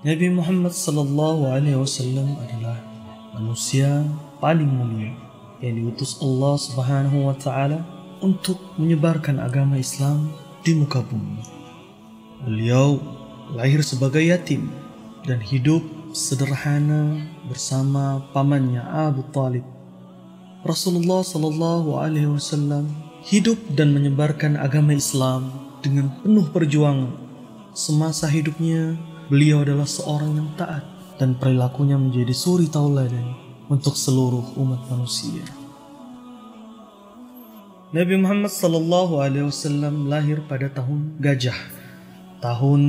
Nabi Muhammad sallallahu alaihi wasallam adalah manusia paling mulia yang diutus Allah Subhanahu wa taala untuk menyebarkan agama Islam di muka bumi. Beliau lahir sebagai yatim dan hidup sederhana bersama pamannya Abu Talib. Rasulullah sallallahu alaihi wasallam hidup dan menyebarkan agama Islam dengan penuh perjuangan. Semasa hidupnya beliau adalah seorang yang taat dan perilakunya menjadi suri tauladan untuk seluruh umat manusia. Nabi Muhammad sallallahu alaihi wasallam lahir pada tahun Gajah, tahun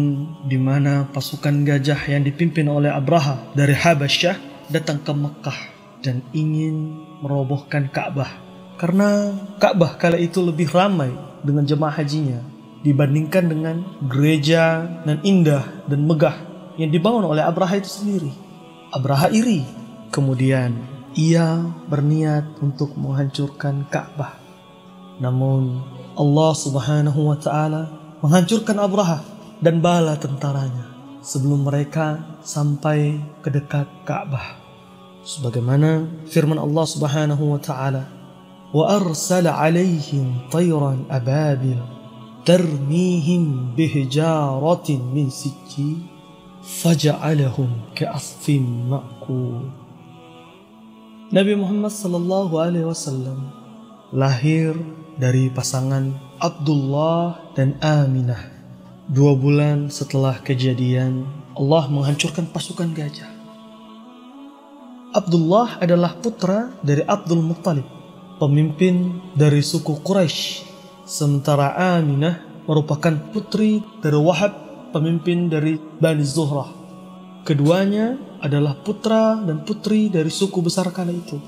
di mana pasukan gajah yang dipimpin oleh Abraha dari Habasyah datang ke Mekah dan ingin merobohkan Ka'bah. Karena Ka'bah kala itu lebih ramai dengan jemaah hajinya dibandingkan dengan gereja dan indah dan megah yang dibangun oleh Abraha itu sendiri. Abraha iri, kemudian ia berniat untuk menghancurkan Ka'bah. Namun Allah Subhanahu wa taala menghancurkan Abraha dan bala tentaranya sebelum mereka sampai ke dekat Ka'bah. Sebagaimana firman Allah Subhanahu wa taala, "Wa arsala 'alaihim tayran ababil tarmihim bihijaratin min sijjil faja'alahum ka'asfin ma'kul." Nabi Muhammad sallallahu alaihi wasallam lahir dari pasangan Abdullah dan Aminah. 2 bulan setelah kejadian Allah menghancurkan pasukan gajah. Abdullah adalah putra dari Abdul Muttalib, pemimpin dari suku Quraisy. Sementara Aminah merupakan putri dari Wahab, pemimpin dari Bani Zuhrah. Keduanya adalah putra dan putri dari suku besar kala itu.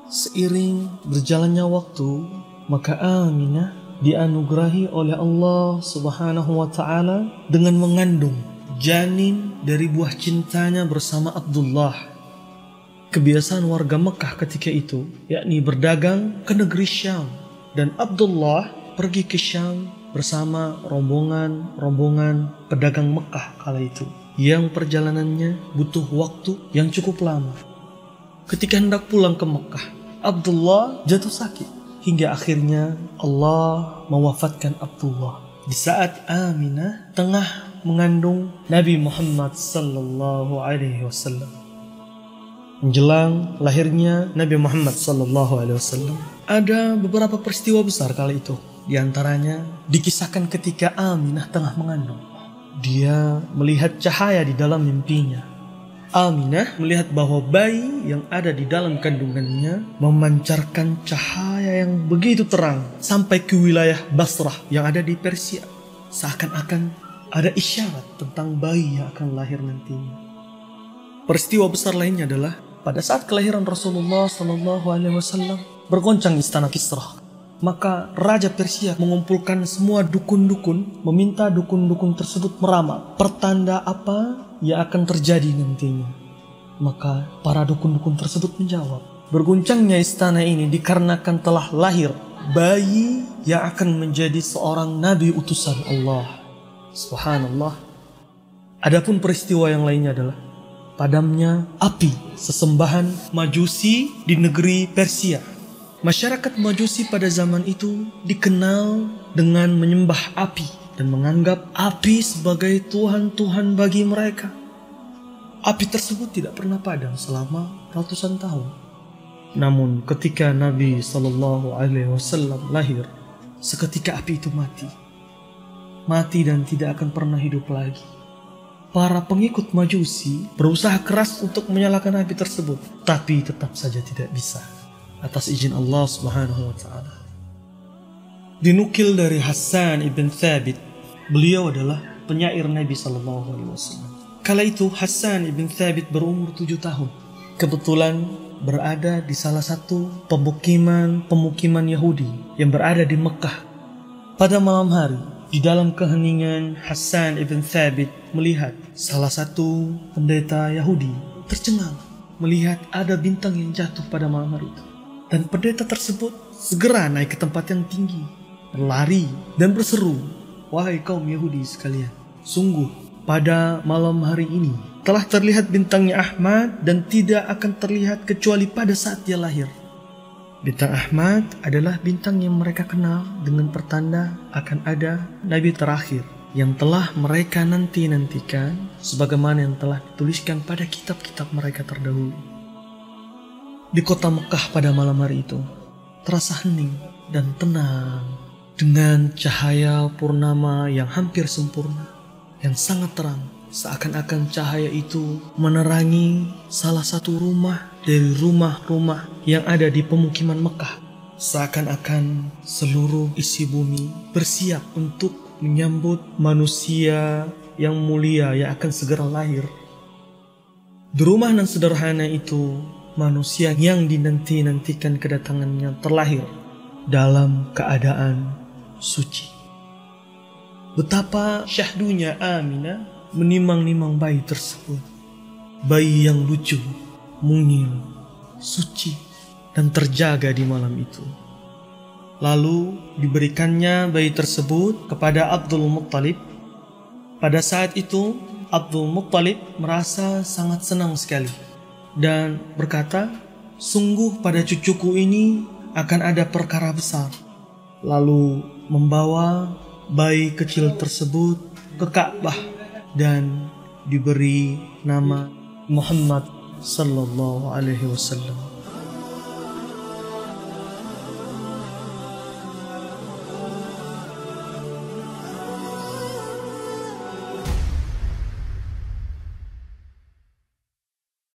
Seiring berjalannya waktu, maka Aminah dianugerahi oleh Allah Subhanahu wa taala dengan mengandung janin dari buah cintanya bersama Abdullah. Kebiasaan warga Mekah ketika itu yakni berdagang ke negeri Syam, dan Abdullah pergi ke Syam bersama rombongan pedagang Mekah kala itu yang perjalanannya butuh waktu yang cukup lama. Ketika hendak pulang ke Mekah, Abdullah jatuh sakit hingga akhirnya Allah mewafatkan Abdullah di saat Aminah tengah mengandung Nabi Muhammad sallallahu alaihi wasallam. Menjelang lahirnya Nabi Muhammad sallallahu alaihi wasallam, ada beberapa peristiwa besar kala itu. Di antaranya dikisahkan ketika Aminah tengah mengandung. Dia melihat cahaya di dalam mimpinya. Aminah melihat bahwa bayi yang ada di dalam kandungannya memancarkan cahaya yang begitu terang sampai ke wilayah Basrah yang ada di Persia. Seakan-akan ada isyarat tentang bayi yang akan lahir nantinya. Peristiwa besar lainnya adalah pada saat kelahiran Rasulullah SAW bergoncang istana Kisra. Maka Raja Persia mengumpulkan semua dukun-dukun, meminta dukun-dukun tersebut meramal pertanda apa yang akan terjadi nantinya. Maka para dukun-dukun tersebut menjawab, berguncangnya istana ini dikarenakan telah lahir bayi yang akan menjadi seorang nabi utusan Allah. Subhanallah. Adapun peristiwa yang lainnya adalah padamnya api sesembahan Majusi di negeri Persia. Masyarakat Majusi pada zaman itu dikenal dengan menyembah api dan menganggap api sebagai Tuhan-Tuhan bagi mereka. Api tersebut tidak pernah padam selama ratusan tahun. Namun ketika Nabi SAW lahir, seketika api itu mati dan tidak akan pernah hidup lagi. Para pengikut Majusi berusaha keras untuk menyalakan api tersebut, tapi tetap saja tidak bisa atas izin Allah Subhanahu wa taala. Dinukil dari Hassan ibn Thabit, beliau adalah penyair Nabi sallallahu alaihi wasallam. Kala itu Hassan ibn Thabit berumur 7 tahun. Kebetulan berada di salah satu pemukiman Yahudi yang berada di Mekah. Pada malam hari, di dalam keheningan, Hassan ibn Thabit melihat salah satu pendeta Yahudi tercengang melihat ada bintang yang jatuh pada malam hari itu. Dan pendeta tersebut segera naik ke tempat yang tinggi, berlari dan berseru, "Wahai kaum Yahudi sekalian, sungguh pada malam hari ini telah terlihat bintangnya Ahmad dan tidak akan terlihat kecuali pada saat dia lahir. Bintang Ahmad adalah bintang yang mereka kenal dengan pertanda akan ada Nabi terakhir yang telah mereka nantikan sebagaimana yang telah dituliskan pada kitab-kitab mereka terdahulu. Di kota Mekah pada malam hari itu terasa hening dan tenang dengan cahaya purnama yang hampir sempurna, yang sangat terang. Seakan-akan cahaya itu menerangi salah satu rumah dari rumah-rumah yang ada di pemukiman Mekah. Seakan-akan seluruh isi bumi bersiap untuk menyambut manusia yang mulia yang akan segera lahir. Di rumah nan sederhana itu, manusia yang dinantikan kedatangannya terlahir dalam keadaan suci. Betapa syahdunya Aminah menimang-nimang bayi tersebut. Bayi yang lucu, mungil, suci, dan terjaga di malam itu. Lalu diberikannya bayi tersebut kepada Abdul Muttalib. Pada saat itu Abdul Muttalib merasa sangat senang sekali dan berkata, "Sungguh pada cucuku ini akan ada perkara besar." Lalu membawa bayi kecil tersebut ke Ka'bah dan diberi nama Muhammad sallallahu alaihi wasallam.